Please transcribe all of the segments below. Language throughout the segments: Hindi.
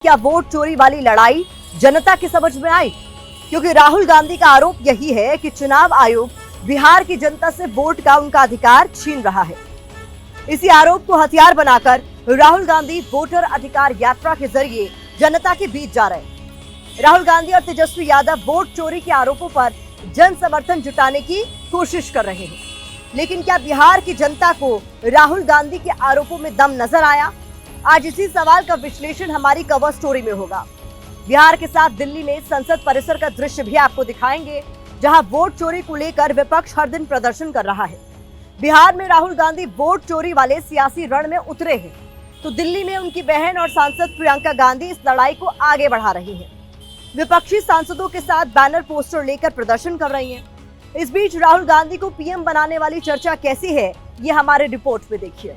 क्या वोट चोरी वाली लड़ाई जनता की समझ में आई? क्योंकि राहुल गांधी का आरोप यही है कि चुनाव आयोग बिहार की जनता से वोट का उनका अधिकार छीन रहा है। इसी आरोप को हथियार बनाकर राहुल गांधी वोटर अधिकार यात्रा के जरिए जनता के बीच जा रहे हैं। राहुल गांधी और तेजस्वी यादव वोट चोरी के आरोपों पर जन समर्थन जुटाने की कोशिश कर रहे हैं, लेकिन क्या बिहार की जनता को राहुल गांधी के आरोपों में दम नजर आया? आज इसी सवाल का विश्लेषण हमारी कवर स्टोरी में होगा। बिहार के साथ दिल्ली में संसद परिसर का दृश्य भी आपको दिखाएंगे, जहां वोट चोरी को लेकर विपक्ष हर दिन प्रदर्शन कर रहा है। बिहार में राहुल गांधी वोट चोरी वाले सियासी रण में उतरे हैं, तो दिल्ली में उनकी बहन और सांसद प्रियंका गांधी इस लड़ाई को आगे बढ़ा रही हैं। विपक्षी सांसदों के साथ बैनर पोस्टर लेकर प्रदर्शन कर रही हैं। इस बीच राहुल गांधी को पीएम बनाने वाली चर्चा कैसी है, ये हमारे रिपोर्ट में देखिए।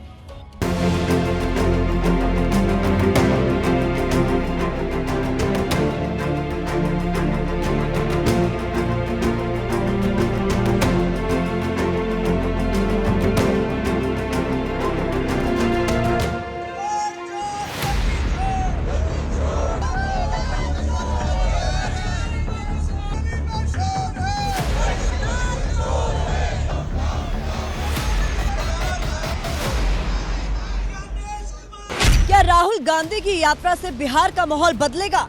क्या राहुल गांधी की यात्रा से बिहार का माहौल बदलेगा?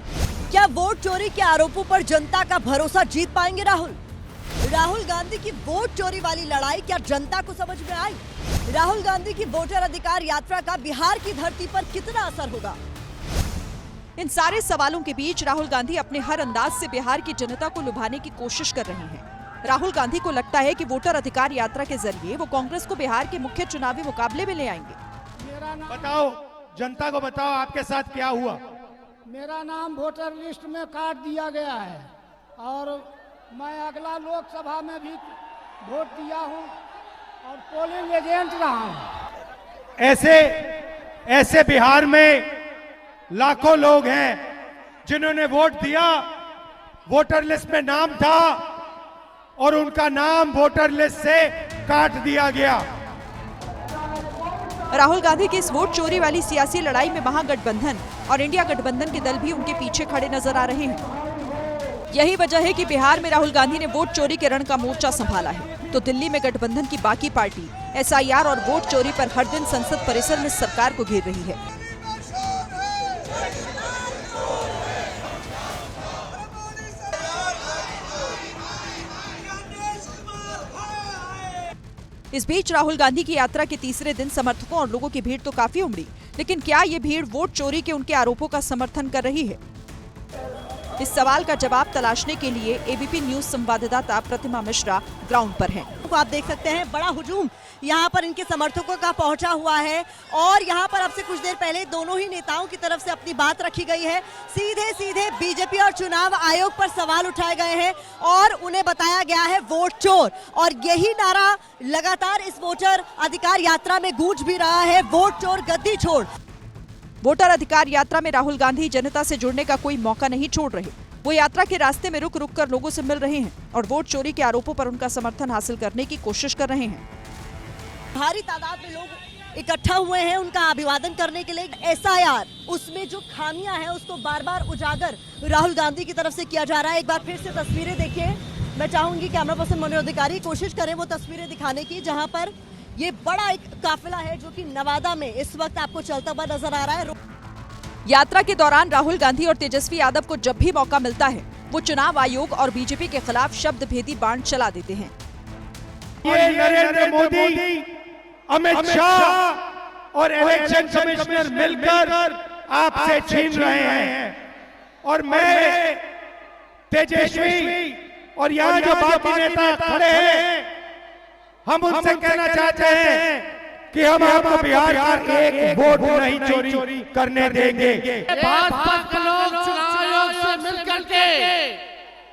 क्या वोट चोरी के आरोपों पर जनता का भरोसा जीत पाएंगे राहुल गांधी की वोट चोरी वाली लड़ाई क्या जनता को समझ में आई? राहुल गांधी की वोटर अधिकार यात्रा का बिहार की धरती पर कितना असर होगा? इन सारे सवालों के बीच राहुल गांधी अपने हर अंदाज से बिहार की जनता को लुभाने की कोशिश कर रहे हैं। राहुल गांधी को लगता है कि वोटर अधिकार यात्रा के जरिए वो कांग्रेस को बिहार के मुख्य चुनावी मुकाबले में ले आएंगे। बताओ, जनता को बताओ आपके साथ क्या हुआ। मेरा नाम वोटर लिस्ट में काट दिया गया है और मैं अगला लोकसभा में भी वोट दिया हूं और पोलिंग एजेंट रहा हूं। ऐसे बिहार में लाखों लोग हैं जिन्होंने वोट दिया, वोटर लिस्ट में नाम था और उनका नाम वोटर लिस्ट से काट दिया गया। राहुल गांधी की इस वोट चोरी वाली सियासी लड़ाई में महागठबंधन और इंडिया गठबंधन के दल भी उनके पीछे खड़े नजर आ रहे हैं। यही वजह है कि बिहार में राहुल गांधी ने वोट चोरी के रण का मोर्चा संभाला है, तो दिल्ली में गठबंधन की बाकी पार्टी एसआईआर और वोट चोरी पर हर दिन संसद परिसर में सरकार को घेर रही है। इस बीच राहुल गांधी की यात्रा के तीसरे दिन समर्थकों और लोगों की भीड़ तो काफी उमड़ी, लेकिन क्या ये भीड़ वोट चोरी के उनके आरोपों का समर्थन कर रही है? इस सवाल का जवाब तलाशने के लिए एबीपी न्यूज संवाददाता प्रतिमा मिश्रा ग्राउंड पर हैं। आप देख सकते हैं बड़ा हुजूम यहाँ पर इनके समर्थकों का पहुंचा हुआ है और यहाँ पर अब से कुछ देर पहले दोनों ही नेताओं की तरफ से अपनी बात रखी गई है। सीधे बीजेपी और चुनाव आयोग पर सवाल उठाए गए हैं और उन्हें बताया गया है वोट चोर, और यही नारा लगातार इस वोटर अधिकार यात्रा में गूंज भी रहा है, वोट चोर गद्दी छोड़। वोटर अधिकार यात्रा में राहुल गांधी जनता से जुड़ने का कोई मौका नहीं छोड़ रहे। वो यात्रा के रास्ते में रुक कर लोगों से मिल रहे हैं और वोट चोरी के आरोपों पर उनका समर्थन हासिल करने की कोशिश कर रहे हैं। भारी तादाद में लोग इकट्ठा हुए हैं उनका अभिवादन करने के लिए। एसआईआर, उसमें जो खामियां हैं उसको बार बार उजागर राहुल गांधी की तरफ से किया जा रहा है। एक बार फिर से तस्वीरें देखिए। मैं चाहूंगी कैमरा पर्सन मनोज अधिकारी कोशिश करें वो तस्वीरें दिखाने की, जहां पर ये बड़ा एक काफिला है जो कि नवादा में इस वक्त आपको चलता हुआ नजर आ रहा है। यात्रा के दौरान राहुल गांधी और तेजस्वी यादव को जब भी मौका मिलता है वो चुनाव आयोग और बीजेपी के खिलाफ शब्द भेदी बाण चला देते हैं। ये नरेंद्र मोदी, अमित शाह और इलेक्शन कमिश्नर मिलकर आपसे छीन रहे हैं, और मैं तेजस्वी और यहाँ जो बाकी नेता खड़े हैं, हम उनसे कहना चाहते हैं कि हम आपको बिहार का एक वोट नहीं चोरी करने देंगे। भाजपा के लोग चुनाव आयोग से मिलकर के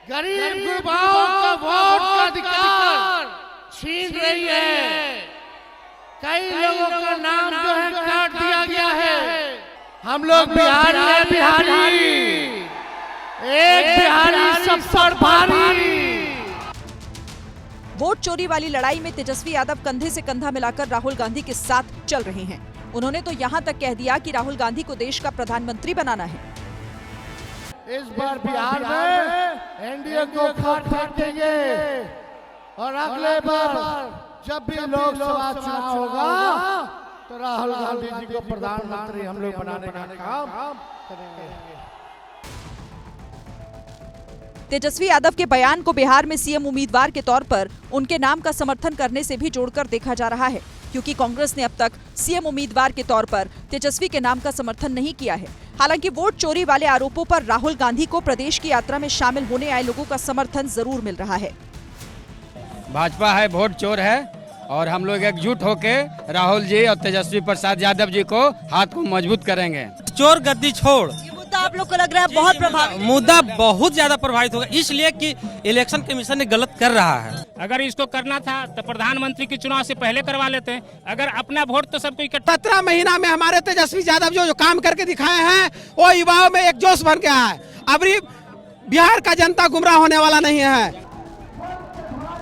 गरीब युवाओं का वोट का अधिकार छीन रही है। कई लोगों का नाम जो है काट दिया गया है। हम लोग बिहारी एक बिहारी सब पर भारी। वोट चोरी वाली लड़ाई में तेजस्वी यादव कंधे से कंधा मिलाकर राहुल गांधी के साथ चल रहे हैं। उन्होंने तो यहाँ तक कह दिया कि राहुल गांधी को देश का प्रधानमंत्री बनाना है। इस बार बिहार में एनडीए को खाट फेंकेंगे और अगले बार जब भी लोकसभा चुनाव होगा तो राहुल गांधी जी को प्रधानमंत्री हम लोग बनाने का काम करेंगे। तेजस्वी यादव के बयान को बिहार में सीएम उम्मीदवार के तौर पर उनके नाम का समर्थन करने से भी जोड़कर देखा जा रहा है, क्योंकि कांग्रेस ने अब तक सीएम उम्मीदवार के तौर पर तेजस्वी के नाम का समर्थन नहीं किया है। हालांकि वोट चोरी वाले आरोपों पर राहुल गांधी को प्रदेश की यात्रा में शामिल होने आए लोगों का समर्थन जरूर मिल रहा है। भाजपा है वोट चोर है और हम लोग एकजुट होकर राहुल जी और तेजस्वी प्रसाद यादव जी को हाथ को मजबूत करेंगे। चोर गद्दी छोड़ मुद्दा आप लोग को लग रहा है बहुत प्रभावित, मुद्दा बहुत ज्यादा प्रभावित होगा, इसलिए कि इलेक्शन कमीशन ने गलत कर रहा है। अगर इसको करना था तो प्रधानमंत्री के चुनाव से पहले करवा लेते हैं। अगर अपना वोट तो सबको इकट्ठा 17 महीना में हमारे तेजस्वी यादव जो काम करके दिखाए हैं वो युवाओं में एक जोश बन गया है। अभी बिहार का जनता गुमराह होने वाला नहीं है।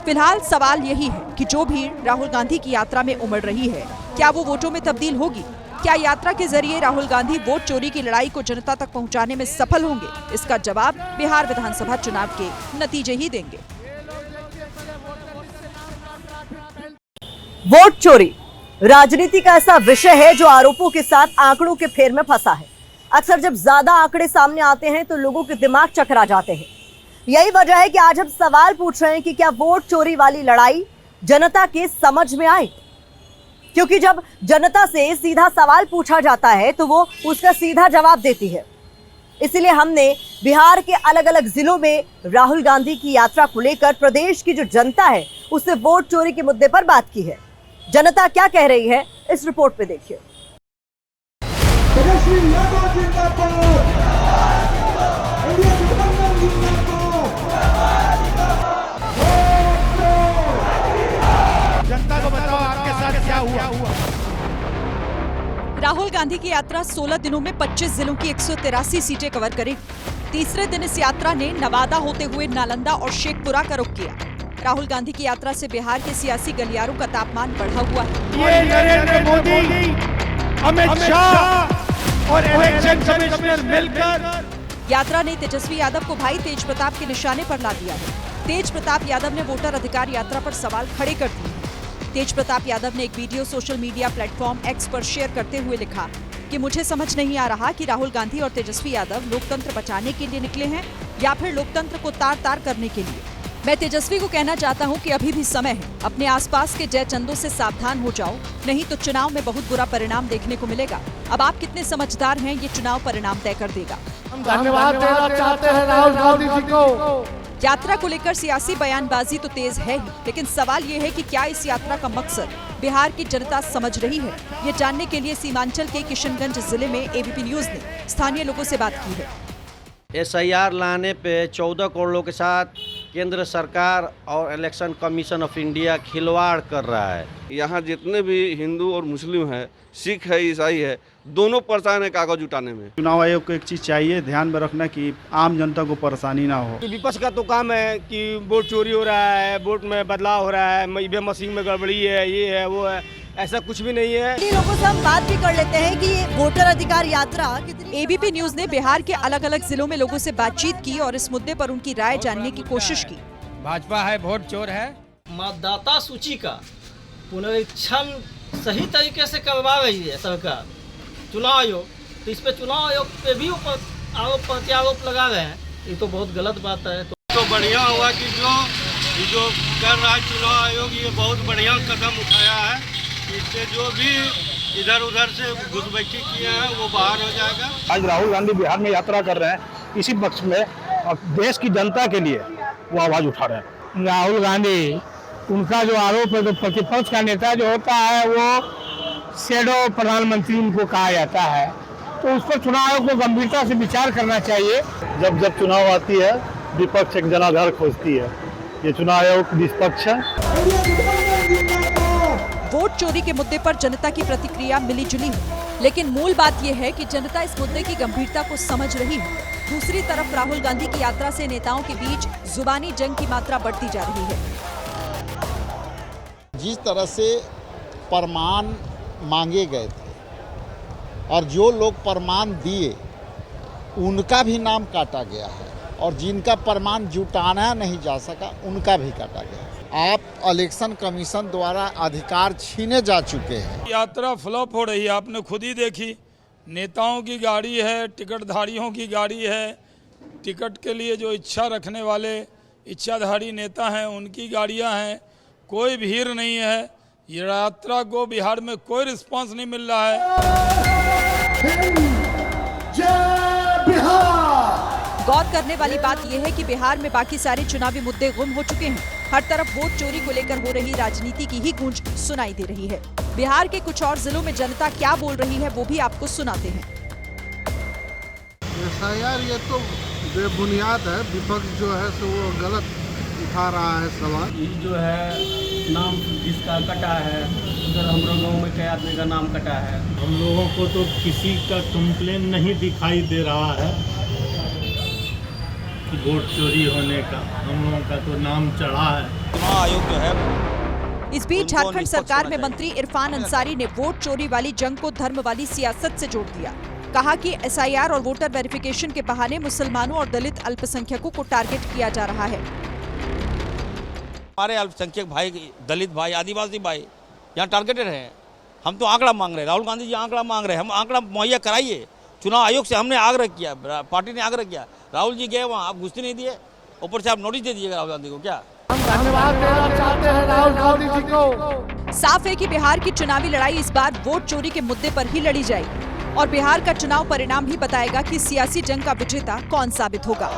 फिलहाल सवाल यही है कि जो भीड़ राहुल गांधी की यात्रा में उमड़ रही है, क्या वो वोटों में तब्दील होगी? क्या यात्रा के जरिए राहुल गांधी वोट चोरी की लड़ाई को जनता तक पहुंचाने में सफल होंगे? इसका जवाब बिहार विधानसभा चुनाव के नतीजे ही देंगे। वोट चोरी राजनीति का ऐसा विषय है जो आरोपों के साथ आंकड़ों के फेर में फंसा है। अक्सर जब ज्यादा आंकड़े सामने आते हैं तो लोगों के दिमाग चकरा जाते हैं। यही वजह है कि आज हम सवाल पूछ रहे हैं कि क्या वोट चोरी वाली लड़ाई जनता के समझ में आई? क्योंकि जब जनता से सीधा सवाल पूछा जाता है तो वो उसका सीधा जवाब देती है। इसलिए हमने बिहार के अलग अलग जिलों में राहुल गांधी की यात्रा को लेकर प्रदेश की जो जनता है उससे वोट चोरी के मुद्दे पर बात की है। जनता क्या कह रही है इस रिपोर्ट पे देखिए। जनता को बताओ आपके साथ क्या हुआ। राहुल गांधी की यात्रा 16 दिनों में 25 जिलों की 183 सीटें कवर करेगी। तीसरे दिन इस यात्रा ने नवादा होते हुए नालंदा और शेखपुरा का रुख किया। राहुल गांधी की यात्रा से बिहार के सियासी गलियारों का तापमान बढ़ा हुआ है। ये नरेंद्र मोदी, अमित शाह और इलेक्शन कमिश्नर मिलकर यात्रा ने तेजस्वी यादव को भाई तेज प्रताप के निशाने पर ला दिया है। तेज प्रताप यादव ने वोटर अधिकार यात्रा पर सवाल खड़े कर दिए। तेज प्रताप यादव ने एक video social media platform x पर शेयर करते हुए लिखा कि मुझे समझ नहीं आ रहा कि राहुल गांधी और तेजस्वी यादव लोकतंत्र बचाने के लिए निकले हैं या फिर लोकतंत्र को तार तार करने के लिए। मैं तेजस्वी को कहना चाहता हूं कि अभी भी समय है, अपने आसपास के जय चंदों से सावधान हो जाओ, नहीं तो चुनाव में बहुत बुरा परिणाम देखने को मिलेगा। अब आप कितने समझदार हैं ये चुनाव परिणाम तय कर देगा। हम धन्यवाद देना चाहते हैं राहुल गांधी जी को। यात्रा को लेकर सियासी बयानबाजी तो तेज है ही, लेकिन सवाल ये है कि क्या इस यात्रा का मकसद बिहार की जनता समझ रही है? ये जानने के लिए सीमांचल के किशनगंज जिले में एबीपी न्यूज ने स्थानीय लोगों से बात की है। SIR लाने पे 14 करोड़ लोगों के साथ केंद्र सरकार और इलेक्शन कमीशन ऑफ इंडिया खिलवाड़ कर रहा है। यहाँ जितने भी हिंदू और मुस्लिम है, सिख है, ईसाई है, दोनों परेशान है कागज उठाने में। चुनाव आयोग को एक चीज़ चाहिए ध्यान में रखना कि आम जनता को परेशानी ना हो। विपक्ष का तो काम है कि वोट चोरी हो रहा है, वोट में बदलाव हो रहा है, ईवीएम मशीन में गड़बड़ी है, ये है वो है, ऐसा कुछ भी नहीं है। लोगों से हम बात भी कर लेते हैं कि ये वोटर अधिकार यात्रा एबीपी न्यूज ने बिहार के अलग अलग जिलों में लोगों से बातचीत की और इस मुद्दे पर उनकी राय जानने की कोशिश की। भाजपा है वोट चोर है। मतदाता सूची का पुनरीक्षण सही तरीके से करवा रही है सरकार, चुनाव आयोग, तो इस पे चुनाव आयोग पे भी आरोप प्रत्यारोप लगा रहे हैं। ये तो बहुत गलत बात है। तो बढ़िया हुआ कि जो कर रहा है चुनाव आयोग, ये बहुत बढ़िया कदम उठाया है। इससे जो भी इधर उधर से घुसपैठी किए हैं वो बाहर हो जाएगा। आज राहुल गांधी बिहार में यात्रा कर रहे हैं, इसी पक्ष में और देश की जनता के लिए वो आवाज उठा रहे हैं। राहुल गांधी, उनका जो आरोप है, तो प्रतिपक्ष का नेता जो होता है वो शैडो प्रधानमंत्री उनको कहा जाता है, तो उस पर चुनाव आयोग को गंभीरता से विचार करना चाहिए। जब चुनाव आती है विपक्ष एक जनाधार खोजती है, ये चुनाव आयोग निष्पक्ष है। वोट चोरी के मुद्दे पर जनता की प्रतिक्रिया मिली जुली है, लेकिन मूल बात यह है कि जनता इस मुद्दे की गंभीरता को समझ रही है। दूसरी तरफ राहुल गांधी की यात्रा से नेताओं के बीच जुबानी जंग की मात्रा बढ़ती जा रही है। जिस तरह से प्रमाण मांगे गए थे और जो लोग प्रमाण दिए उनका भी नाम काटा गया है और जिनका प्रमाण जुटाना नहीं जा सका उनका भी काटा गया है। आप इलेक्शन कमीशन द्वारा अधिकार छीने जा चुके हैं। यात्रा फ्लॉप हो रही है, आपने खुद ही देखी। नेताओं की गाड़ी है, टिकटधारियों की गाड़ी है, टिकट के लिए जो इच्छा रखने वाले इच्छाधारी नेता हैं उनकी गाड़ियां हैं, कोई भीड़ नहीं है। ये यात्रा को बिहार में कोई रिस्पांस नहीं मिल रहा है। गौर करने वाली बात यह है कि बिहार में बाकी सारे चुनावी मुद्दे गुम हो चुके हैं। हर तरफ वोट चोरी को लेकर हो रही राजनीति की ही गूंज सुनाई दे रही है। बिहार के कुछ और जिलों में जनता क्या बोल रही है वो भी आपको सुनाते हैं। यार ये तो बेबुनियाद है, विपक्ष जो है सो वो गलत उठा रहा है सवाल। ये जो है नाम जिसका कटा है, उधर हम लोग गाँव में कई आदमी का नाम कटा है। हम लोगों को तो किसी का कंप्लेन नहीं दिखाई दे रहा है कि वोट चोरी होने का। हम लोगों का तो नाम चढ़ा है। चुनाव आयोग जो है इस बीच झारखंड सरकार में मंत्री इरफान अंसारी ने वोट चोरी वाली जंग को धर्म वाली सियासत से जोड़ दिया। कहा कि SIR और वोटर वेरिफिकेशन के बहाने मुसलमानों और दलित अल्पसंख्यकों को टारगेट किया जा रहा है। हमारे अल्पसंख्यक भाई, दलित भाई, आदिवासी भाई यहाँ टारगेटेड हैं। हम तो आंकड़ा मांग रहे हैं, राहुल गांधी जी आंकड़ा मांग रहे हैं। हम आंकड़ा मुहैया कराइए। चुनाव आयोग से हमने आग्रह किया, पार्टी ने आग्रह किया। राहुल जी गए वहाँ, आप घुसते नहीं दिए, ऊपर से आप नोटिस दे दीजिएगा राहुल गांधी को। क्या हम धन्यवाद देना चाहते हैं राहुल गांधी जी को। साफ है कि बिहार की चुनावी लड़ाई इस बार वोट चोरी के मुद्दे पर ही लड़ी जाएगी और बिहार का चुनाव परिणाम ही बताएगा कि सियासी जंग का विजेता कौन साबित होगा।